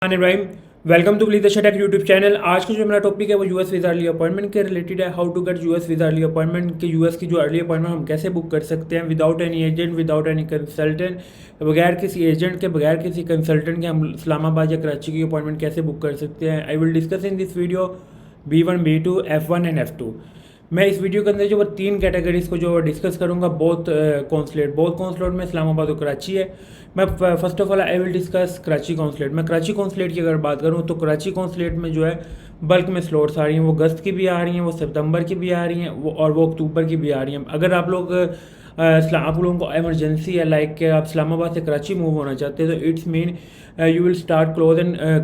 Ibrahim, welcome to the tech YouTube channel. आज का जो मेरा टॉपिक है वो यूएस वीज़ा अर्ली अपॉइंटमेंट के रिलेटेड है। How to get US visa early appointment के यूएस की जो अर्ली अपॉइंटमेंट हम कैसे बुक कर सकते हैं without any agent, without any consultant, बगैर किसी एजेंट के, बगैर किसी कंसल्टेंट के हम इस्लामाबाद या कराची की अपॉइंटमेंट कैसे बुक कर सकते हैं। आई will discuss in this video B1, B2, F1 and F2। मैं इस वीडियो के अंदर जो वो तीन कैटेगरीज को जो डिस्कस करूंगा, बोथ कौंसलेट में इस्लामाबाद और कराची है। मैं first of all I will discuss Karachi consulate. मैं कराची कौंसलेट की अगर बात करूं तो कराची कौंसलेट में जो है बल्क में स्लॉट्स आ रही हैं, वो अगस्त की भी आ रही हैं, वो सितंबर की भी आ रही हैं, वो अक्टूबर की भी आ रही हैं। अगर आप लोगों को एमरजेंसी है, लाइक आप इस्लामाबाद से कराची मूव होना चाहते हैं, तो it's mean you will start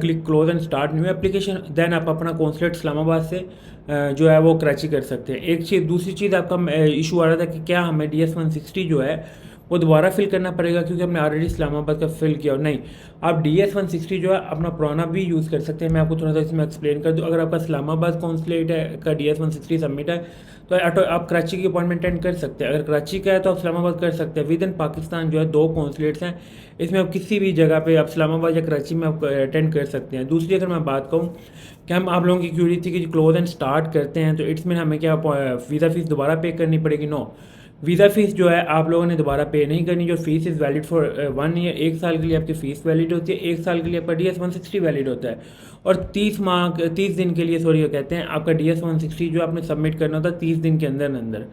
click close and start new application. Then आप अपना कौंसलेट इस्लामाबाद से जो है वो कराची कर सकते हैं। एक चीज़, दूसरी चीज़ आपका इशू आ रहा था कि क्या हमें DS-160 जो है वो दोबारा फिल करना पड़ेगा क्योंकि हमने ऑलरेडी इस्लामाबाद का फिल किया। और नहीं, आप DS-160 जो है अपना पुराना भी यूज़ कर सकते हैं। मैं आपको थोड़ा सा इसमें एक्सप्लेन कर दूँ। अगर आपका इस्लामाबाद कौंसलेट है का DS-160 सबमिट है तो आप कराची की अपॉइंटमेंट अटेंड कर सकते हैं। अगर कराची का है तो आप इस्लामाबाद कर सकते हैं। विद इन पाकिस्तान जो है 2 कौंसलेट्स हैं, इसमें आप किसी भी जगह पे आप इस्लामाबाद या कराची में आप अटेंड कर सकते हैं। दूसरी अगर मैं बात कहूँ कि आप लोगों की क्यूरी थी कि क्लोज एंड स्टार्ट करते हैं तो इट्स मीन हमें क्या वीज़ा फीस दोबारा पे करनी पड़ेगी। नो, वीज़ा फ़ीस जो है आप लोगों ने दोबारा पे नहीं करनी। जो fees is valid for 1 year, 1 साल के लिए आपकी फ़ीस वैलिड होती है। 1 साल के लिए आपका DS-160 वैलिड होता है। और 30 दिन के लिए कहते हैं आपका DS-160 जो आपने सबमिट करना होता है 30 दिन के अंदर अंदर।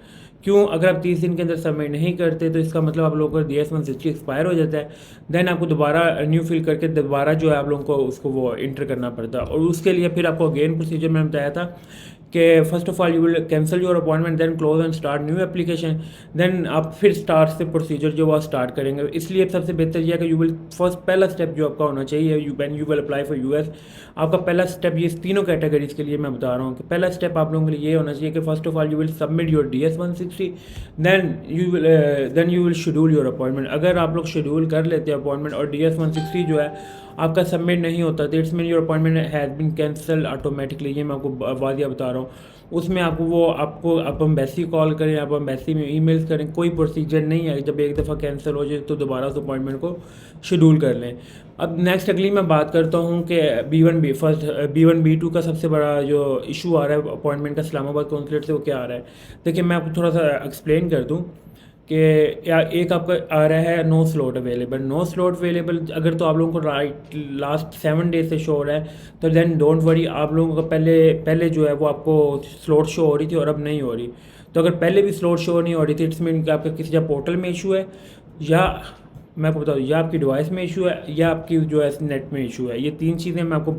क्यों? अगर आप 30 दिन के अंदर सबमिट नहीं करते तो इसका मतलब आप लोगों का DS-160 एक्सपायर हो जाता है। देन आपको दोबारा न्यू फिल करके दोबारा जो है आप लोगों को उसको वो इंटर करना पड़ता है। और उसके लिए फिर आपको अगेन प्रोसीजर मैंने बताया था कि first of all you will cancel your appointment, then close and start new application. Then आप फिर स्टार्ट से प्रोसीजर जो वो स्टार्ट करेंगे। इसलिए सबसे बेहतर यह है कि यू विल फर्स्ट पहला स्टेप जो आपका होना चाहिए you will apply for US, आपका पहला स्टेप ये तीनों कैटेगरीज के लिए मैं बता रहा हूँ कि पहला स्टेप आप लोगों के लिए ये होना चाहिए कि first of all you will submit your DS-160, then you will schedule your appointment. अगर आप लोग शेड्यूल कर लेते हैं अपॉइंटमेंट और DS-160 जो है आपका सबमिट नहीं होता तो it's mean your appointment has been cancel automatically. ये मैं आपको वादिया बता रहा हूँ। उसमें आपको आप एम्बेसी कॉल करें, आप एम्बेसी में ईमेल्स करें, कोई प्रोसीजर नहीं है। जब एक दफ़ा कैंसिल हो जाए तो दोबारा उस अपॉइंटमेंट को शेड्यूल कर लें। अब नेक्स्ट अगली मैं बात करता हूँ कि B1 B2 का सबसे बड़ा जो इशू आ रहा है अपॉइंटमेंट का इस्लामाबाद कौंसलेट से, वो क्या आ रहा है। देखिए मैं आपको थोड़ा सा एक्सप्लेन कर दूँ कि या एक आपका आ रहा है नो स्लॉट अवेलेबल। अगर तो आप लोगों को लास्ट 7 डेज से शो हो रहा है तो देन डोंट वरी। आप लोगों को पहले जो है वो आपको स्लॉट शो हो रही थी और अब नहीं हो रही। तो अगर पहले भी स्लॉट शो नहीं हो रही थी इट्स मीन कि आपका किसी पोर्टल में इशू है, या मैं आपको बता दूँ या आपकी डिवाइस में इशू है या आपकी जो है नेट में इशू है। ये 3 चीज़ें मैं आपको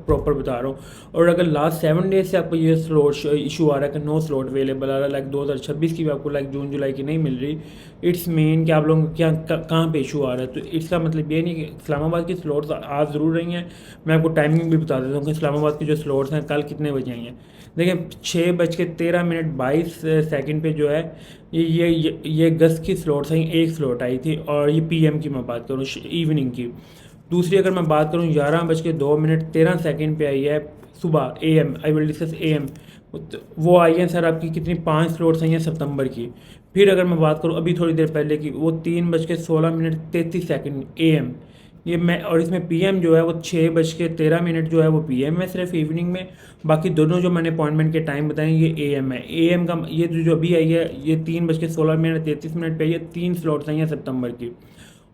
प्रॉपर बता रहा हूँ। और अगर लास्ट 7 डेज से आपको ये स्लॉट इशू आ रहा है कि नो स्लॉट अवेलेबल आ रहा है, लाइक 2026 की भी आपको लाइक जून जुलाई की नहीं मिल रही, इट्स मीन कि आप लोगों को क्या कहाँ पे इशू आ रहा है। तो इसका मतलब ये नहीं कि इस्लामाबाद की स्लॉट्स आज ज़रूर रही हैं। मैं आपको टाइमिंग भी बता देता हूँ कि इस्लामाबाद की जो स्लॉट्स हैं कल कितने बजे आई हैं। देखिए 6:13:22 पे जो है ये अगस्त की स्लॉट्स आई, एक स्लॉट आई थी और ये PM की मैं बात करूँ, इवनिंग की। दूसरी अगर मैं बात करूँ 11:02:13 पे आई है सुबह AM। I will discuss AM। वो आई है सर आपकी कितनी, 5 स्लॉट्स आई हैं सितंबर की। फिर अगर मैं बात करूँ अभी थोड़ी देर पहले की, वो 3:16:33 AM। ये मैं और इसमें PM जो है वो 6:13 जो है वो PM है सिर्फ इवनिंग में। बाकी दोनों जो मैंने अपॉइंटमेंट के टाइम बताए ये AM है। AM का ये जो अभी आई है ये 3:16:33 पे आई है। 3 स्लॉट्स आई हैं सितंबर की।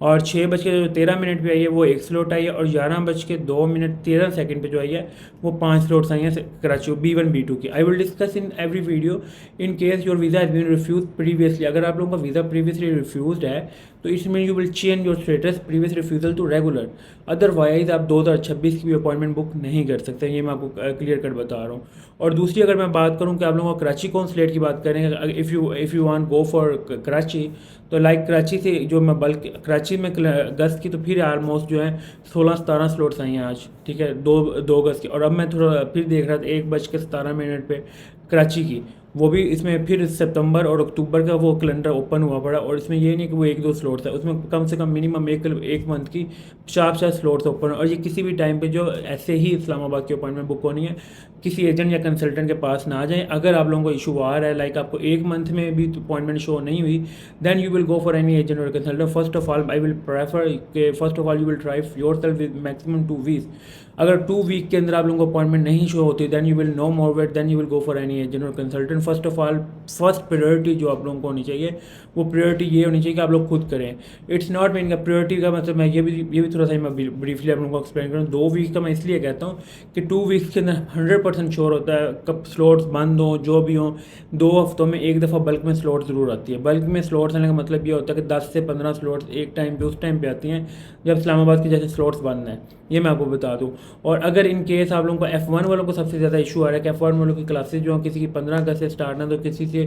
और 6:13 पे आई है वो एक स्लॉट आई है। और 11:02:13 पे जो आई है वो 5 स्लॉट्स आई हैं कराची B1 B2 की। I will discuss in every video in case your visa has been refuse previously. अगर आप लोगों का वीज़ा प्रीवियसली रिफ्यूज है तो it's mean you will change your status previous refusal to regular. Otherwise आप 2026 की भी अपॉइंटमेंट बुक नहीं कर सकते। ये मैं आपको क्लियर कट बता रहा हूँ। और दूसरी अगर मैं बात करूँ कि आप लोगों को कराची कौंसलेट की बात करें, if you want go for Karachi, तो लाइक कराची से जो मैं बल्कि कराची में अगस्त की तो फिर आलमोस्ट जो है 16-17 स्लॉट्स आई हैं आज, ठीक है, 2 अगस्त की। और अब मैं थोड़ा फिर देख रहा था 1:17 पे कराची की, वो भी इसमें फिर सितंबर और अक्टूबर का वो कैलेंडर ओपन हुआ पड़ा, और इसमें ये नहीं कि वो एक दो स्लॉट्स है, उसमें कम से कम मिनिमम एक मंथ की 4 स्लॉट्स ओपन है। और ये किसी भी टाइम पे जो ऐसे ही इस्लामाबाद की अपॉइंटमेंट बुक होनी है, किसी एजेंट या कंसल्टेंट के पास ना आ जाएं। अगर आप लोगों को इशू आ रहा है, लाइक आपको एक मंथ में भी अपॉइंटमेंट शो नहीं हुई, then you will go for any agent और consultant. First of all I will prefer के first of all you will try your self with maximum 2 weeks. अगर 2 वीक के अंदर आप लोगों को अपॉइंटमेंट नहीं शो होती, then you will no more wait, then you will go for any agent और consultant. First of all first priority जो आप लोगों को होनी चाहिए, वो प्रायोरिटी ये होनी चाहिए कि आप लोग खुद करें। इट्स नॉट मीन का प्रायोरिटी का मतलब, मैं ये भी थोड़ा सा मैं ब्रीफली आप लोगों को एक्सप्लेन करूँ। 2 वीक का मैं इसलिए कहता हूँ कि 2 वीक्स के अंदर 100% श्योर होता है कब स्लॉट्स बंद हों, जो भी हों। 2 हफ्तों में एक दफ़ा बल्क में स्लॉट ज़रूर आती है। बल्क में स्लॉट्स आने का मतलब ये होता है कि 10 से 15 स्लॉट्स एक टाइम पे उस टाइम पे आती हैं जब इस्लामाबाद के जैसे स्लॉट्स बंद हैं, ये मैं आपको बता दूं। और अगर इन केस आप लोगों को F1 वालों को सबसे ज़्यादा इशू आ रहा है कि F1 वालों की क्लासेज जो हैं, किसी की 15 अगस्त से स्टार्ट है तो किसी से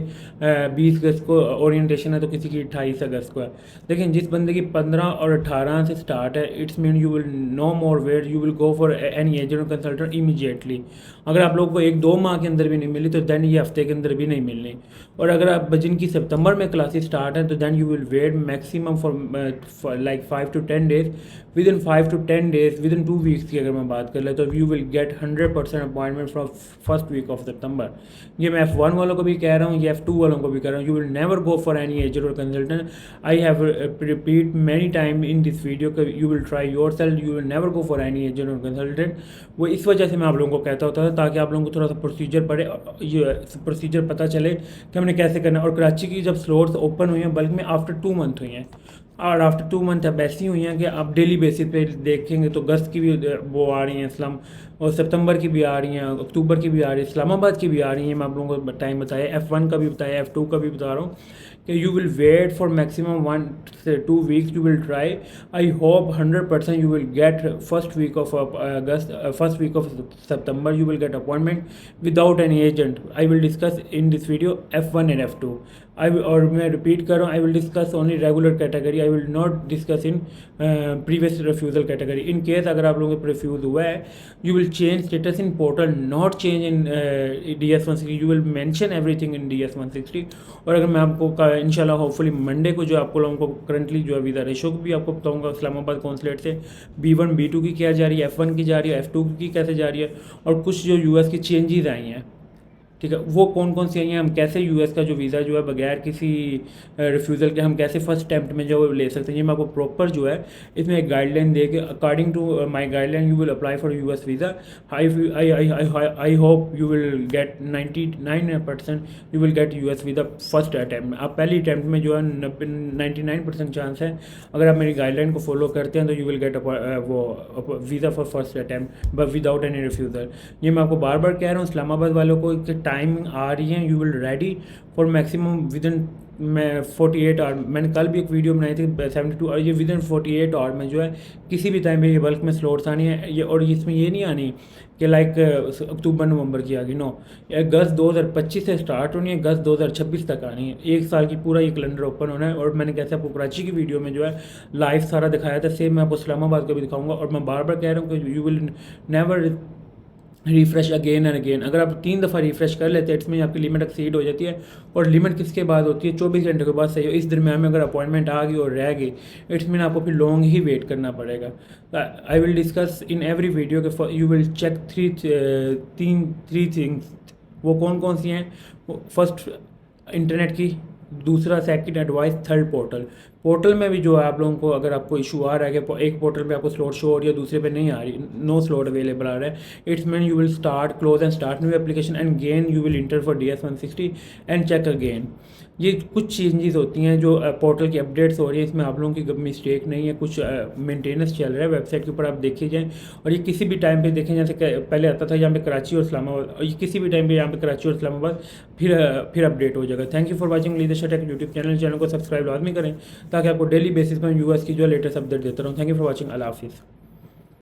20 अगस्त को ओरिएंटेशन है, तो किसी की 28 अगस्त को है। लेकिन जिस बंदे की 15 और 18 से स्टार्ट है, it's mean you will no more wait, you will go for any agent और कंसल्टेंट इमीडिएटली। अगर आप लोगों को 1-2 माह के अंदर भी नहीं मिली, तो देन ये हफ्ते के अंदर भी नहीं मिलनी। और अगर आप जिनकी सितंबर में क्लासेस स्टार्ट हैं, तो then you will wait maximum for like 5 to 10 days। Within 5 to 10 days, within 2 weeks की अगर मैं बात कर ले, तो you will get 100% appointment from first week of September. ये मैं F1 वालों को भी कह रहा हूँ, ये F2 वालों को भी कह रहा हूँ। You will never go for any agent और consultant. I have repeat many time in this video कि you will try your self, you will never go for any agent और कंसल्टेंट। वो इस वजह से मैं आप लोगों को कहता होता था, ताकि आप लोगों को थोड़ा सा प्रोसीजर पड़े, ये प्रोसीजर पता चले कि हमने कैसे करना है। और कराची की जब स्लॉट्स ओपन हुई हैं बल्कि में आफ्टर 2 मंथ हुई हैं, और आफ्टर 2 मंथ अब ऐसी हुई हैं कि आप डेली बेसिस पे देखेंगे तो अगस्त की भी वो आ रही हैं इस्लाम, और सितंबर की भी आ रही हैं, अक्टूबर की भी आ रही है, इस्लामाबाद की भी आ रही हैं। मैं आप लोगों को टाइम बताया, F1 का भी बताया, F2 का भी बता रहा हूँ कि you will wait for maximum 1 से 2 weeks. You will try, I hope 100% you will get first week of August, first week of सितंबर you will get appointment without any agent. I will discuss in this video F1 and F2। और मैं repeat कर रहा हूँ, I will discuss only regular category, I will not discuss in previous refusal category. In case अगर आप लोगों को refuse हुआ है, you will change status in portal, not change in DS-160। You will mention everything in DS-160। और अगर मैं आपको इंशाल्लाह होपफुली मंडे को जो आपको लोगों को करंटली जो है वीज़ा रेशो भी आपको बताऊँगा इस्लामाबाद कौंसलेट से, B1 B2 की क्या जा रही है, F1 की जा रही है, F2 की कैसे जा रही है, और कुछ जो US की चेंजेस आई हैं, ठीक है, वो कौन कौन सी आई हैं, हम कैसे US का जो वीज़ा जो है बगैर किसी रिफ्यूज़ल के हम कैसे फर्स्ट अटैम्प्ट में जो ले सकते हैं, ये मैं आपको प्रॉपर जो है इसमें एक गाइडलाइन दे के, according to my guideline you will apply for US visa. I hope you will get 99% you will get US visa first attempt में। आप पहली अटैम्प्ट में जो है 99% चांस है, अगर आप मेरी गाइडलाइन को फॉलो करते हैं, तो यू विल गेट वो visa for first attempt but without any refusal. ये मैं आपको बार बार कह रहा हूँ इस्लामाबाद वालों को, टाइमिंग आ रही है, you will ready for maximum within 48 hour. मैंने कल भी एक वीडियो बनाई थी 72, और ये विद इन 48 आवर में जो है किसी भी टाइम पे ये बल्क में स्लॉट्स आनी है। ये और इसमें ये नहीं आनी कि लाइक अक्टूबर नवंबर की आ गई, नो, अगस्त 2025 से स्टार्ट होनी है, अगस्त 2026 तक आनी है। 1 साल की पूरा ये कैलेंडर ओपन होना है। और मैंने कैसे आपको कराची की वीडियो में जो है लाइव सारा दिखाया था, सेम मैं आपको इस्लामाबाद का भी दिखाऊंगा। और मैं बार बार कह रहा हूँ कि you will never refresh again and again. अगर आप 3 दफ़ा रिफ़्रेश कर लेते हैं, इसमें आपकी लिमिट एक्सीड हो जाती है। और लिमिट किसके बाद होती है, 24 घंटे के बाद सही हो। इस दरम्यान में अगर अपॉइंटमेंट आ गई और रह गई, इट्स मीन आपको फिर लॉन्ग ही वेट करना पड़ेगा। I will discuss in every video के you will check three things. वो कौन कौन सी हैं, फर्स्ट इंटरनेट की, दूसरा सेकंड एडवाइस, थर्ड पोर्टल में भी जो है आप लोगों को अगर आपको इशू आ रहा है कि एक पोर्टल पे आपको स्लॉट शो हो रही है, दूसरे पे नहीं आ रही, नो स्लॉट अवेलेबल आ रहा है, it's mean you will start close and start new application and again you will enter for DS-160 and check again. ये कुछ चेंजेस होती हैं जो पोर्टल की अपडेट्स हो रही है, इसमें आप लोगों की मिस्टेक नहीं है, कुछ मेंटेनेंस चल रहा है वेबसाइट के ऊपर, आप देखिए जाएँ। और ये किसी भी टाइम पे देखें, जैसे पहले आता था यहाँ पे कराची और इस्लामाबाद, और ये किसी भी टाइम पे यहाँ पे कराची और इस्लामाबाद फिर अपडेट हो जाएगा। Thank you for watching leadership take YouTube channel को सब्सक्राइब लाजमी करें, ताकि आपको डेली बेसिस पर US की जो लेटेस्ट अपडेट देता रहूँ। थैंक यू फॉर वॉचिंग, अल्लाह हाफिज़।